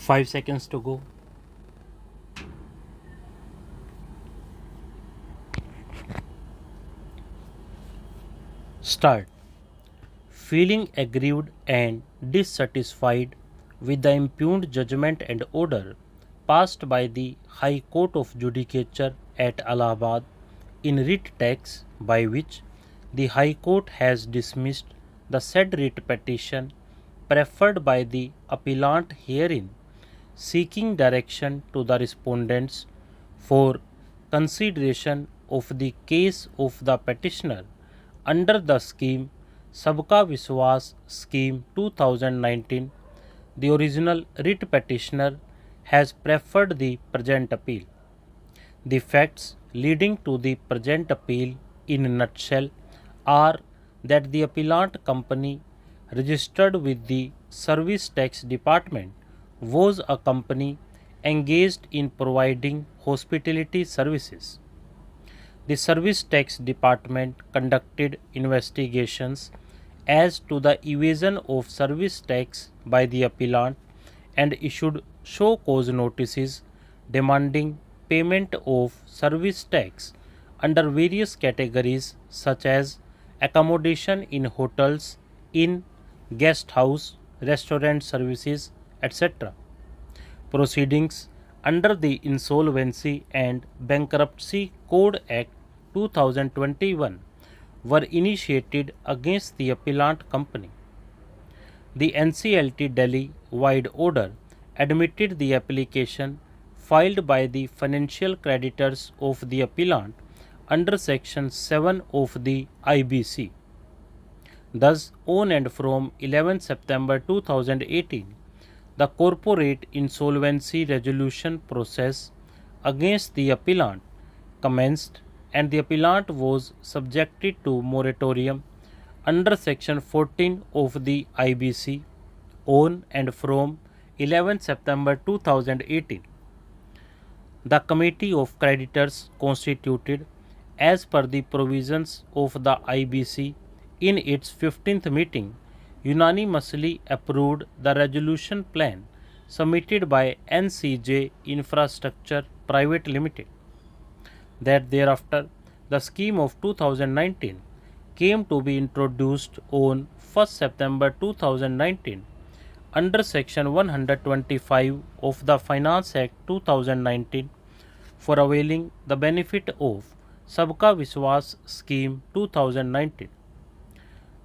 5 seconds to go. Start. Feeling aggrieved and dissatisfied with the impugned judgment and order passed by the High Court of Judicature at Allahabad in writ text by which the High Court has dismissed the said writ petition preferred by the appellant herein, seeking direction to the respondents for consideration of the case of the petitioner under the scheme Sabka Vishwas Scheme 2019, the original writ petitioner has preferred the present appeal. The facts leading to the present appeal in a nutshell are that the appellant company registered with the Service Tax Department was a company engaged in providing hospitality services. The Service Tax Department conducted investigations as to the evasion of service tax by the appellant and issued show cause notices demanding payment of service tax under various categories such as accommodation in hotels, inn, guest house, restaurant services, etc. Proceedings under the Insolvency and Bankruptcy Code Act 2021 were initiated against the appellant company. The NCLT Delhi wide order admitted the application filed by the financial creditors of the appellant under Section 7 of the IBC. Thus, on and from 11 September 2018, the corporate insolvency resolution process against the appellant commenced and the appellant was subjected to moratorium under Section 14 of the IBC on and from 11 September 2018. The Committee of Creditors constituted as per the provisions of the IBC in its 15th meeting unanimously approved the resolution plan submitted by NCJ Infrastructure Private Limited. That thereafter the scheme of 2019 came to be introduced on 1st September 2019 under Section 125 of the Finance Act 2019 for availing the benefit of Sabka Vishwas Scheme 2019.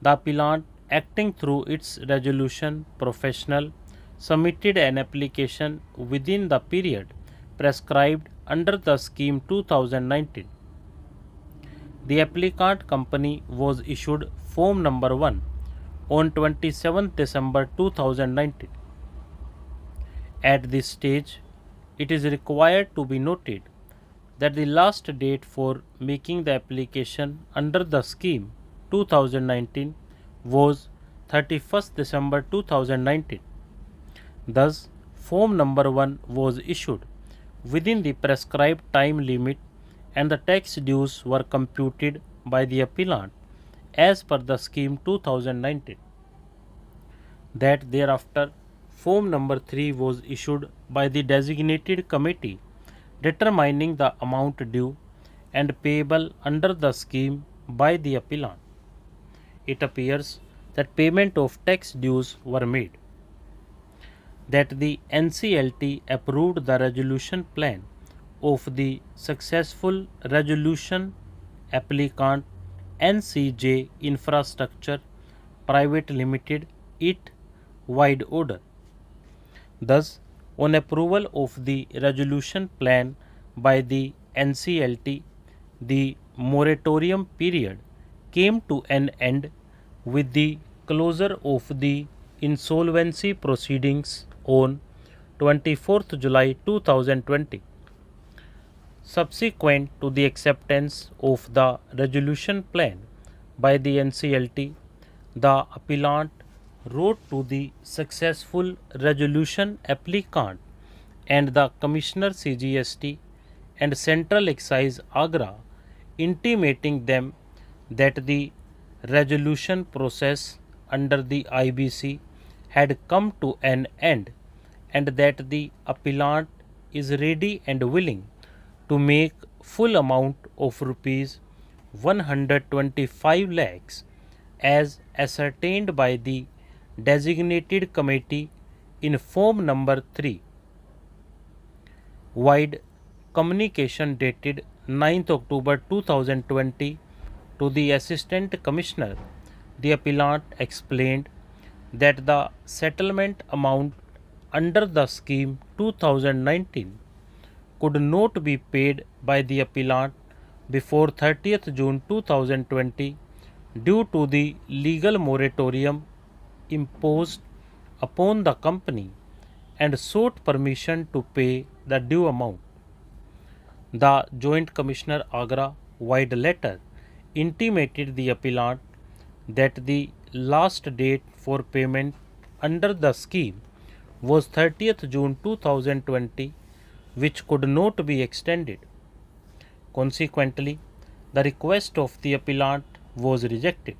The appellant, acting through its resolution professional, submitted an application within the period prescribed under the scheme 2019. The applicant company was issued form number 1 on 27 December 2019. At this stage, it is required to be noted that the last date for making the application under the scheme 2019 was 31st December 2019. Thus, form number 1 was issued within the prescribed time limit and the tax dues were computed by the appellant as per the scheme 2019. That thereafter, form number 3 was issued by the designated committee determining the amount due and payable under the scheme by the appellant. It appears that payment of tax dues were made. That the NCLT approved the resolution plan of the successful resolution applicant NCJ Infrastructure Private Limited it wide order. Thus, on approval of the resolution plan by the NCLT, the moratorium period came to an end with the closure of the insolvency proceedings on 24th July 2020. Subsequent to the acceptance of the resolution plan by the NCLT, the appellant wrote to the successful resolution applicant and the Commissioner CGST and Central Excise Agra, intimating them that the resolution process under the IBC had come to an end and that the appellant is ready and willing to make full amount of rupees 125 lakhs as ascertained by the designated committee in form number 3. Wide communication dated 9th October 2020 to the Assistant Commissioner, the appellant explained that the settlement amount under the scheme 2019 could not be paid by the appellant before 30th June 2020 due to the legal moratorium imposed upon the company and sought permission to pay the due amount. The Joint Commissioner Agra wide letter intimated the appellant that the last date for payment under the scheme was 30th June 2020, which could not be extended. Consequently, the request of the appellant was rejected.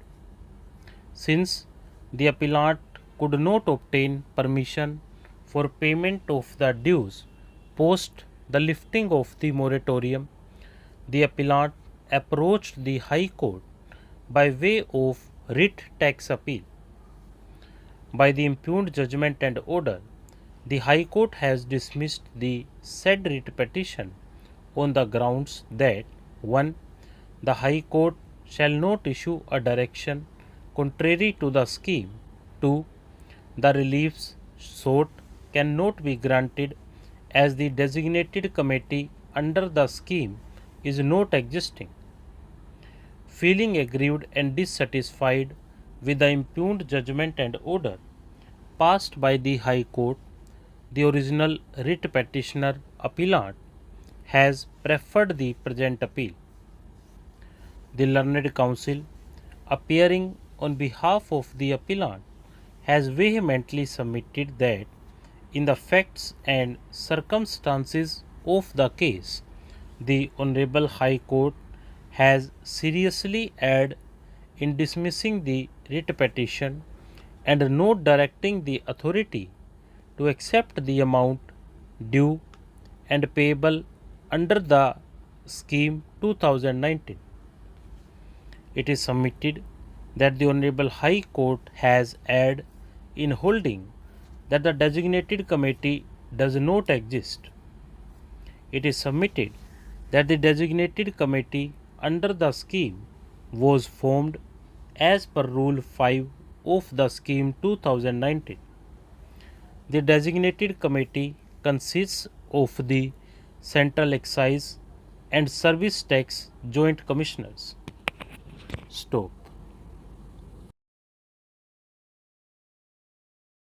Since the appellant could not obtain permission for payment of the dues post the lifting of the moratorium, the appellant approached the High Court by way of writ tax appeal. By the impugned judgment and order, the High Court has dismissed the said writ petition on the grounds that 1. The High Court shall not issue a direction contrary to the scheme. 2. The reliefs sought cannot be granted as the designated committee under the scheme is not existing. Feeling aggrieved and dissatisfied with the impugned judgment and order passed by the High Court, the original writ petitioner appellant has preferred the present appeal. The learned counsel, appearing on behalf of the appellant, has vehemently submitted that in the facts and circumstances of the case, the Honorable High Court has seriously erred in dismissing the writ petition and not directing the authority to accept the amount due and payable under the scheme 2019. It is submitted that the Honorable High Court has erred in holding that the designated committee does not exist. It is submitted that the designated committee under the scheme was formed as per Rule 5 of the scheme 2019. The designated committee consists of the Central Excise and Service Tax Joint Commissioners. Stop.